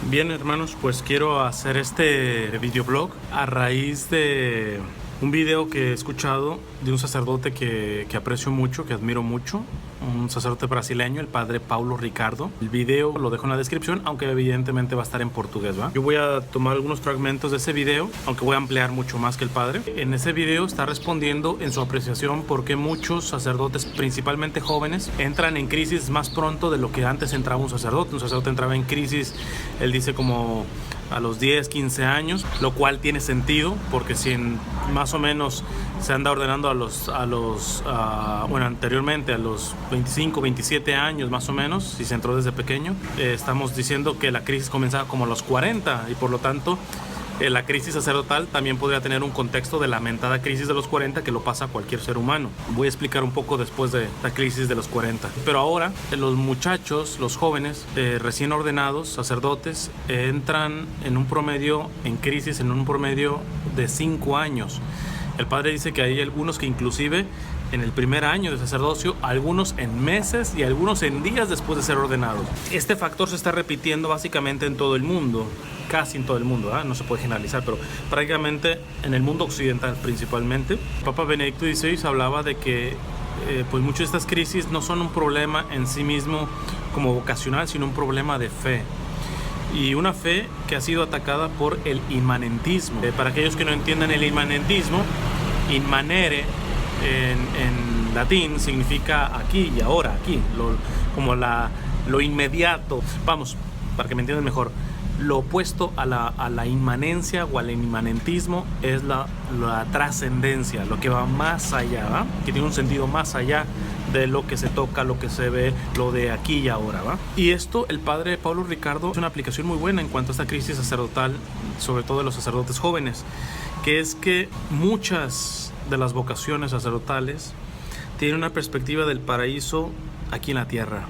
Bien, hermanos, pues quiero hacer este videoblog a raíz de un video que he escuchado de un sacerdote que aprecio mucho, que admiro mucho, un sacerdote brasileño, el padre Paulo Ricardo. El video lo dejo en la descripción, aunque evidentemente va a estar en portugués, ¿va? Yo voy a tomar algunos fragmentos de ese video, aunque voy a ampliar mucho más que el padre. En ese video está respondiendo en su apreciación por qué muchos sacerdotes, principalmente jóvenes, entran en crisis más pronto de lo que antes entraba un sacerdote. Un sacerdote entraba en crisis, él dice, como a los 10, 15 años, lo cual tiene sentido, porque si más o menos se anda ordenando anteriormente a los 25, 27 años más o menos, si se entró desde pequeño, estamos diciendo que la crisis comenzaba como a los 40 y por lo tanto la crisis sacerdotal también podría tener un contexto de la lamentada crisis de los 40 que lo pasa a cualquier ser humano. Voy a explicar un poco después de la crisis de los 40. Pero ahora los muchachos, los jóvenes recién ordenados, sacerdotes, entran en un promedio, en crisis, en un promedio de 5 años. El padre dice que hay algunos que inclusive en el primer año de sacerdocio, algunos en meses y algunos en días después de ser ordenados. Este factor se está repitiendo básicamente en todo el mundo, casi en todo el mundo, no se puede generalizar, pero prácticamente en el mundo occidental principalmente. Papa Benedicto XVI hablaba de que pues muchas de estas crisis no son un problema en sí mismo como vocacional, sino un problema de fe. Y una fe que ha sido atacada por el inmanentismo. Para aquellos que no entiendan el inmanentismo, inmanere en latín significa aquí y ahora, aquí, lo inmediato. Vamos, para que me entiendan mejor, lo opuesto a la inmanencia o al inmanentismo es la trascendencia, lo que va más allá, ¿va? Que tiene un sentido más allá de lo que se toca, lo que se ve, lo de aquí y ahora, ¿va? Y esto, el padre Paulo Ricardo, es una aplicación muy buena en cuanto a esta crisis sacerdotal, sobre todo de los sacerdotes jóvenes, que es que muchas de las vocaciones sacerdotales tienen una perspectiva del paraíso aquí en la tierra.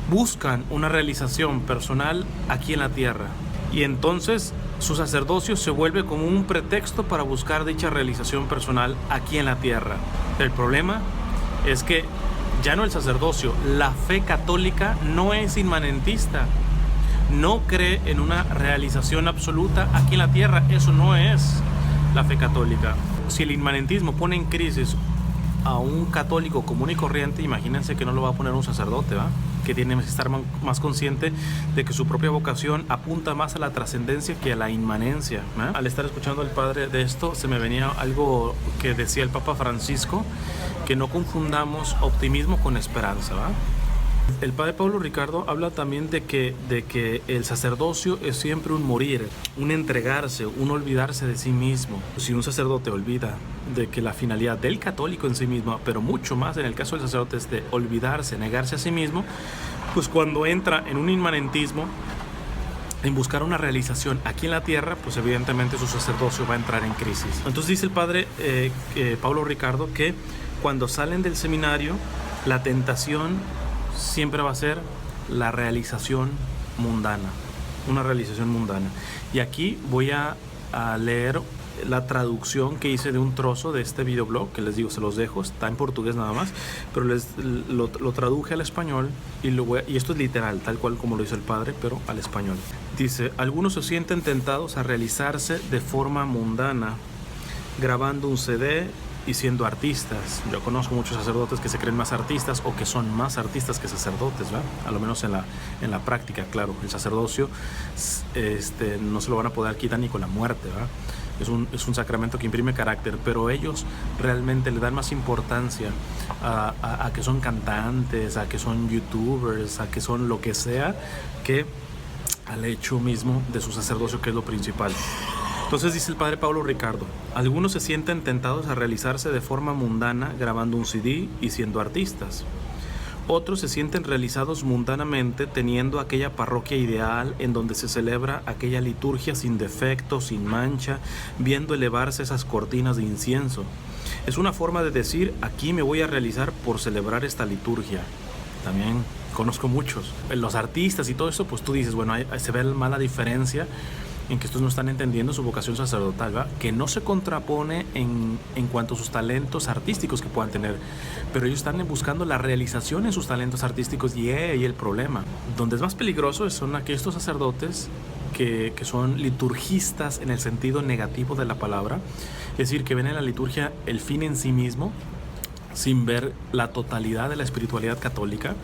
Buscan una realización personal aquí en la tierra. Y entonces su sacerdocio se vuelve como un pretexto para buscar dicha realización personal aquí en la tierra. El problema es que ya no el sacerdocio, la fe católica no es inmanentista. No cree en una realización absoluta aquí en la tierra. Eso no es la fe católica. Si el inmanentismo pone en crisis a un católico común y corriente, imagínense que no lo va a poner un sacerdote, ¿va? Que tiene que estar más consciente de que su propia vocación apunta más a la trascendencia que a la inmanencia, ¿eh? Al estar escuchando al padre de esto, se me venía algo que decía el Papa Francisco, que no confundamos optimismo con esperanza, ¿va? El padre Paulo Ricardo habla también de que el sacerdocio es siempre un morir, un entregarse, un olvidarse de sí mismo. Si un sacerdote olvida de que la finalidad del católico en sí mismo, pero mucho más en el caso del sacerdote, es de olvidarse, negarse a sí mismo, pues cuando entra en un inmanentismo, en buscar una realización aquí en la tierra, pues evidentemente su sacerdocio va a entrar en crisis. Entonces dice el padre Paulo Ricardo que cuando salen del seminario, la tentación siempre va a ser la realización mundana, una realización mundana. Y aquí voy a leer la traducción que hice de un trozo de este videoblog, que les digo, se los dejo, está en portugués nada más, pero lo traduje al español y esto es literal, tal cual como lo dice el padre, pero al español. Dice: algunos se sienten tentados a realizarse de forma mundana, grabando un CD y siendo artistas. Yo conozco muchos sacerdotes que se creen más artistas o que son más artistas que sacerdotes, ¿verdad? A lo menos en la práctica, claro. El sacerdocio no se lo van a poder quitar ni con la muerte, ¿verdad? Es un sacramento que imprime carácter, pero ellos realmente le dan más importancia a que son cantantes, a que son youtubers, a que son lo que sea, que al hecho mismo de su sacerdocio, que es lo principal. Entonces dice el padre Paulo Ricardo: algunos se sienten tentados a realizarse de forma mundana grabando un CD y siendo artistas. Otros se sienten realizados mundanamente teniendo aquella parroquia ideal en donde se celebra aquella liturgia sin defecto, sin mancha, viendo elevarse esas cortinas de incienso. Es una forma de decir: aquí me voy a realizar por celebrar esta liturgia. También conozco muchos. Los artistas y todo eso, pues tú dices, bueno, se ve la diferencia en que estos no están entendiendo su vocación sacerdotal, ¿verdad? Que no se contrapone en cuanto a sus talentos artísticos que puedan tener, pero ellos están buscando la realización en sus talentos artísticos, y el problema. Donde es más peligroso son aquellos sacerdotes que son liturgistas en el sentido negativo de la palabra, es decir, que ven en la liturgia el fin en sí mismo, sin ver la totalidad de la espiritualidad católica.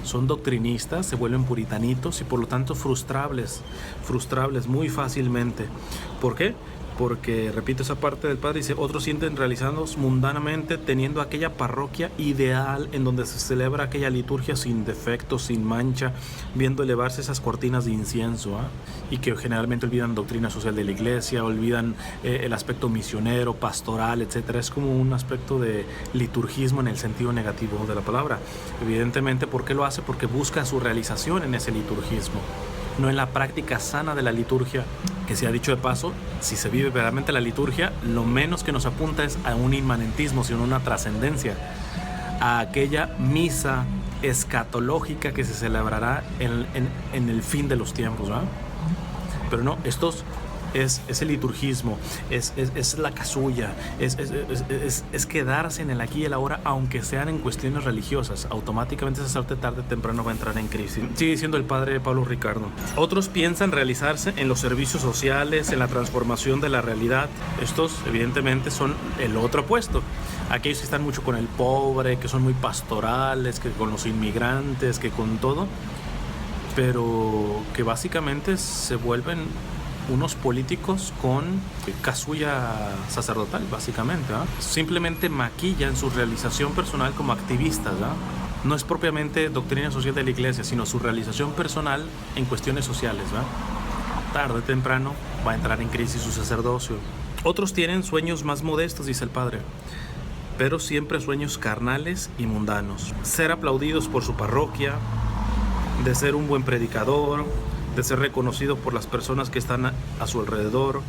Son doctrinistas, se vuelven puritanitos y por lo tanto frustrables muy fácilmente. ¿Por qué? Porque, repito esa parte del padre, dice, otros sienten realizados mundanamente, teniendo aquella parroquia ideal en donde se celebra aquella liturgia sin defectos, sin mancha, viendo elevarse esas cortinas de incienso, y que generalmente olvidan doctrina social de la iglesia, olvidan el aspecto misionero, pastoral, etcétera. Es como un aspecto de liturgismo en el sentido negativo de la palabra. Evidentemente, ¿por qué lo hace? Porque busca su realización en ese liturgismo, no en la práctica sana de la liturgia, que se ha dicho de paso, si se vive verdaderamente la liturgia, lo menos que nos apunta es a un inmanentismo, sino a una trascendencia, a aquella misa escatológica que se celebrará en el fin de los tiempos, ¿verdad? Pero no, estos es el liturgismo, es la casulla, es quedarse en el aquí y el ahora, aunque sean en cuestiones religiosas. Automáticamente ese sacerdote tarde o temprano va a entrar en crisis. Sigue diciendo el padre Pablo Ricardo. Otros piensan realizarse en los servicios sociales, en la transformación de la realidad. Estos evidentemente son el otro opuesto. Aquellos que están mucho con el pobre, que son muy pastorales, que con los inmigrantes, que con todo, pero que básicamente se vuelven unos políticos con casulla sacerdotal, básicamente, ¿eh? Simplemente maquillan su realización personal como activistas, ¿eh? No es propiamente doctrina social de la iglesia, sino su realización personal en cuestiones sociales, ¿eh? Tarde o temprano va a entrar en crisis su sacerdocio. Otros tienen sueños más modestos, dice el padre, pero siempre sueños carnales y mundanos. Ser aplaudidos por su parroquia, de ser un buen predicador, de ser reconocido por las personas que están a su alrededor.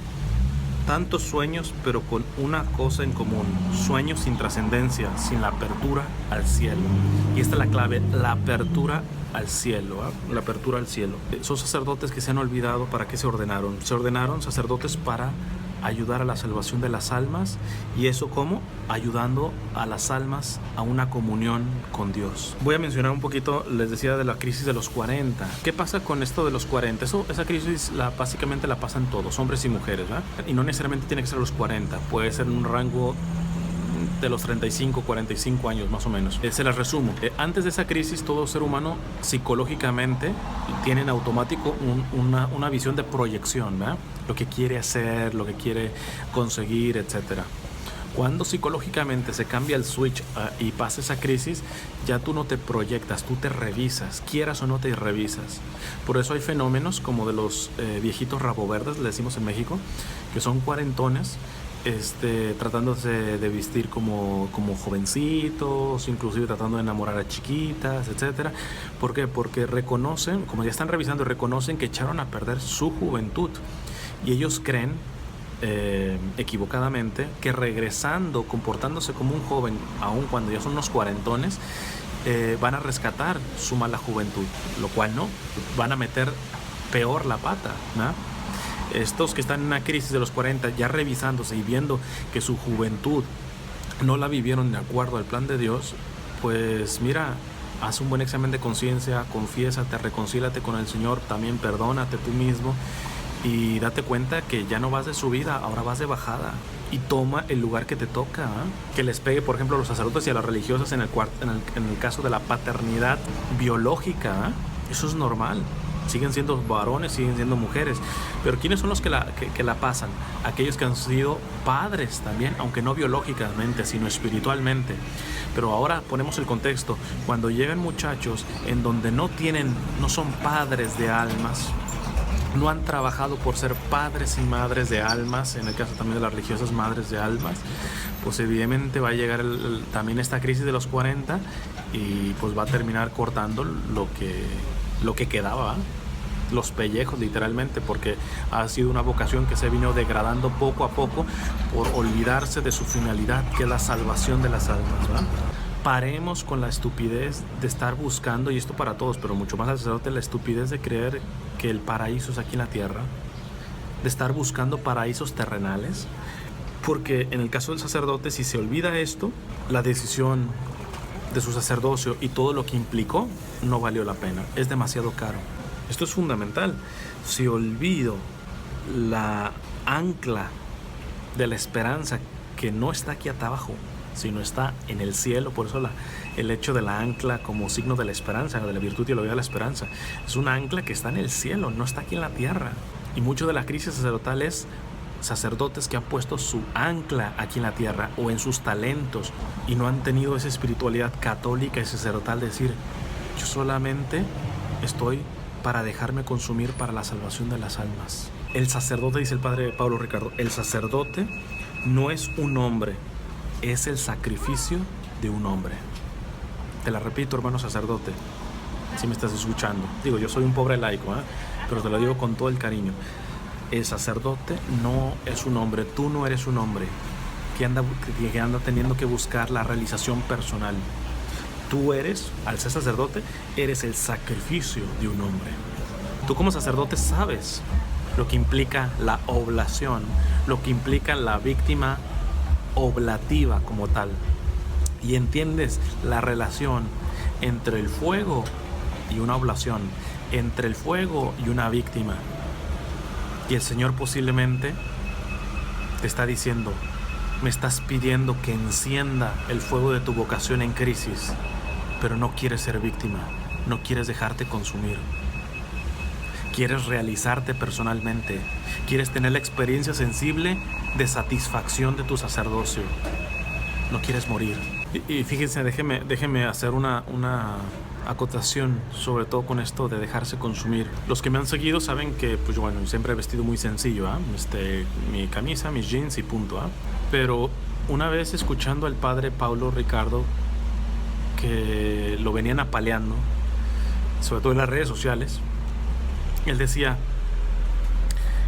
Tantos sueños, pero con una cosa en común: sueños sin trascendencia, sin la apertura al cielo. Y esta es la clave, la apertura al cielo, ¿eh? La apertura al cielo. Son sacerdotes que se han olvidado para qué se ordenaron. Se ordenaron sacerdotes para ayudar a la salvación de las almas. ¿Y eso cómo? Ayudando a las almas a una comunión con Dios. Voy a mencionar un poquito, les decía, de la crisis de los 40. ¿Qué pasa con esto de los 40? Esa crisis básicamente la pasan todos, hombres y mujeres, ¿verdad? Y no necesariamente tiene que ser los 40, puede ser en un rango de los 35, 45 años más o menos. Se las resumo. Antes de esa crisis, todo ser humano psicológicamente tiene en automático una visión de proyección, ¿verdad? Lo que quiere hacer, lo que quiere conseguir, etcétera. Cuando psicológicamente se cambia el switch y pasa esa crisis, ya tú no te proyectas, tú te revisas, quieras o no te revisas. Por eso hay fenómenos como de los viejitos rabo verdes, le decimos en México, que son cuarentones, tratándose de vestir como jovencitos, inclusive tratando de enamorar a chiquitas, etcétera. ¿Por qué? Porque reconocen, como ya están revisando, reconocen que echaron a perder su juventud. Y ellos creen, equivocadamente, que regresando, comportándose como un joven, aun cuando ya son unos cuarentones, van a rescatar su mala juventud, lo cual no, van a meter peor la pata, ¿no? Estos que están en una crisis de los 40, ya revisándose y viendo que su juventud no la vivieron de acuerdo al plan de Dios, pues mira, haz un buen examen de conciencia, confiésate, reconcílate con el Señor, también perdónate tú mismo y date cuenta que ya no vas de subida, ahora vas de bajada, y toma el lugar que te toca, ¿eh? Que les pegue, por ejemplo, a los sacerdotes y a las religiosas en el caso de la paternidad biológica, ¿eh? Eso es normal. Siguen siendo varones, siguen siendo mujeres. Pero ¿quiénes son los que la pasan? Aquellos que han sido padres también, aunque no biológicamente, sino espiritualmente. Pero ahora ponemos el contexto. Cuando llegan muchachos en donde no son padres de almas, no han trabajado por ser padres y madres de almas, en el caso también de las religiosas, madres de almas, pues evidentemente va a llegar también esta crisis de los 40 y pues va a terminar cortando lo que quedaba, ¿eh? Los pellejos literalmente, porque ha sido una vocación que se vino degradando poco a poco por olvidarse de su finalidad, que es la salvación de las almas, ¿verdad? Paremos con la estupidez de estar buscando, y esto para todos, pero mucho más al sacerdote, la estupidez de creer que el paraíso es aquí en la tierra, de estar buscando paraísos terrenales, porque en el caso del sacerdote, si se olvida esto, la decisión de su sacerdocio y todo lo que implicó no valió la pena, es demasiado caro. Esto es fundamental. Si olvido la ancla de la esperanza, que no está aquí abajo, sino está en el cielo, por eso el hecho de la ancla como signo de la esperanza, de la virtud y la vida de la esperanza, es una ancla que está en el cielo, no está aquí en la tierra. Y mucho de la crisis sacerdotal es sacerdotes que han puesto su ancla aquí en la tierra o en sus talentos y no han tenido esa espiritualidad católica y sacerdotal de decir, yo solamente estoy para dejarme consumir para la salvación de las almas. El sacerdote, dice el padre Pablo Ricardo, el sacerdote no es un hombre, es el sacrificio de un hombre. Te la repito, hermano sacerdote, si me estás escuchando. Digo, yo soy un pobre laico, pero te lo digo con todo el cariño. El sacerdote no es un hombre, tú no eres un hombre que anda teniendo que buscar la realización personal. Tú eres, al ser sacerdote, eres el sacrificio de un hombre. Tú como sacerdote sabes lo que implica la oblación, lo que implica la víctima oblativa como tal. Y entiendes la relación entre el fuego y una oblación, entre el fuego y una víctima. Y el Señor posiblemente te está diciendo, me estás pidiendo que encienda el fuego de tu vocación en crisis, pero no quieres ser víctima, no quieres dejarte consumir. Quieres realizarte personalmente, quieres tener la experiencia sensible de satisfacción de tu sacerdocio. No quieres morir. Y fíjense, déjeme hacer una acotación, sobre todo con esto de dejarse consumir. Los que me han seguido saben que, pues bueno, siempre he vestido muy sencillo, mi camisa, mis jeans y punto, Pero una vez escuchando al padre Pablo Ricardo, que lo venían apaleando, sobre todo en las redes sociales, él decía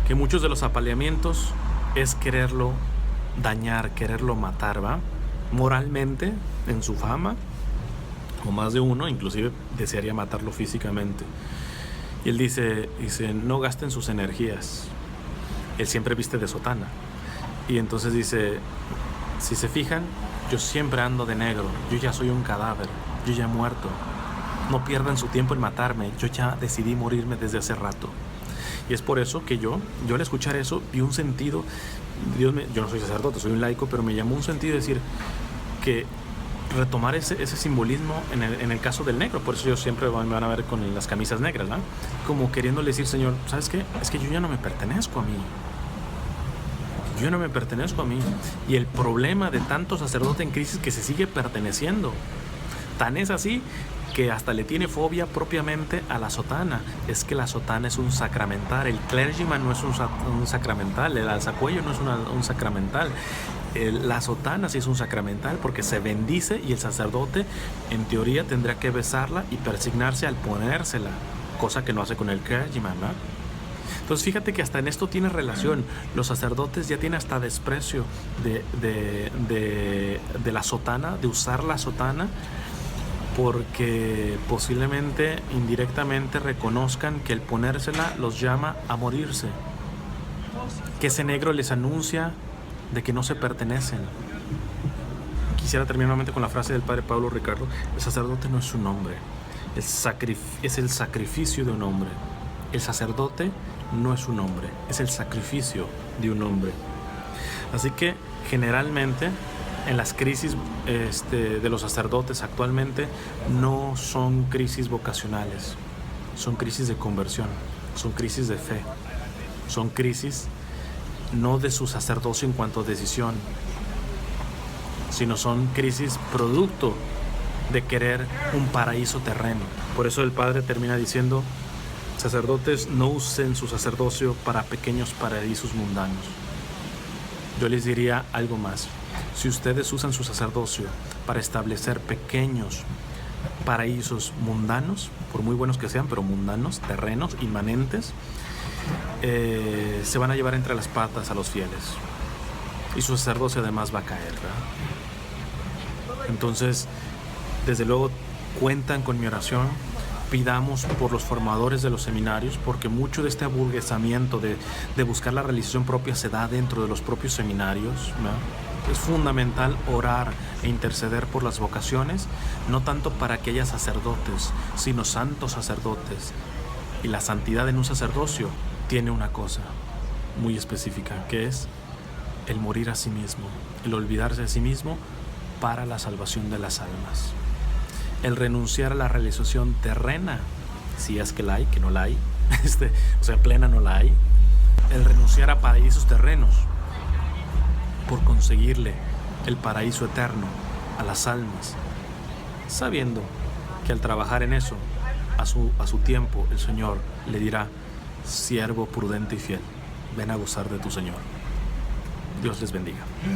que muchos de los apaleamientos es quererlo dañar, quererlo matar, moralmente, en su fama, o más de uno inclusive desearía matarlo físicamente. Y él dice, no gasten sus energías. Él siempre viste de sotana. Y entonces dice, si se fijan, yo siempre ando de negro, yo ya soy un cadáver, yo ya he muerto. No pierdan su tiempo en matarme, yo ya decidí morirme desde hace rato. Y es por eso que yo al escuchar eso vi un sentido, yo no soy sacerdote, soy un laico, pero me llamó un sentido de decir que retomar ese simbolismo en el caso del negro. Por eso yo siempre me van a ver con las camisas negras, como queriéndole decir, Señor, ¿sabes qué? Es que yo ya no me pertenezco a mí. Yo no me pertenezco a mí. Y el problema de tanto sacerdote en crisis que se sigue perteneciendo, tan es así que hasta le tiene fobia propiamente a la sotana. Es que la sotana es un sacramental, el clergyman no es un sacramental, el alzacuello no es un sacramental. La sotana sí es un sacramental porque se bendice y el sacerdote en teoría tendría que besarla y persignarse al ponérsela, cosa que no hace con el clergyman, Entonces fíjate que hasta en esto tiene relación. Los sacerdotes ya tienen hasta desprecio de la sotana, de usar la sotana, porque posiblemente indirectamente reconozcan que el ponérsela los llama a morirse, que ese negro les anuncia de que no se pertenecen. Quisiera terminar nuevamente con la frase del padre Pablo Ricardo: el sacerdote no es un hombre, es el sacrificio de un hombre. El sacerdote no es un hombre, es el sacrificio de un hombre. Así que generalmente en las crisis de los sacerdotes actualmente no son crisis vocacionales, son crisis de conversión, son crisis de fe, son crisis no de su sacerdocio en cuanto a decisión, sino son crisis producto de querer un paraíso terreno. Por eso el padre termina diciendo: sacerdotes, no usen su sacerdocio para pequeños paraísos mundanos. Yo les diría algo más: si ustedes usan su sacerdocio para establecer pequeños paraísos mundanos, por muy buenos que sean, pero mundanos, terrenos, inmanentes, se van a llevar entre las patas a los fieles y su sacerdocio además va a caer, Entonces, desde luego, cuentan con mi oración. Pidamos por los formadores de los seminarios, porque mucho de este aburguesamiento de buscar la realización propia se da dentro de los propios seminarios, Es fundamental orar e interceder por las vocaciones, no tanto para que haya sacerdotes, sino santos sacerdotes, Y la santidad en un sacerdocio tiene una cosa muy específica, que es el morir a sí mismo, el olvidarse de sí mismo para la salvación de las almas. El renunciar a la realización terrena, si es que la hay, que no la hay, o sea, plena no la hay. El renunciar a paraísos terrenos por conseguirle el paraíso eterno a las almas, sabiendo que al trabajar en eso, a su tiempo, el Señor le dirá: siervo prudente y fiel, ven a gozar de tu Señor. Dios les bendiga.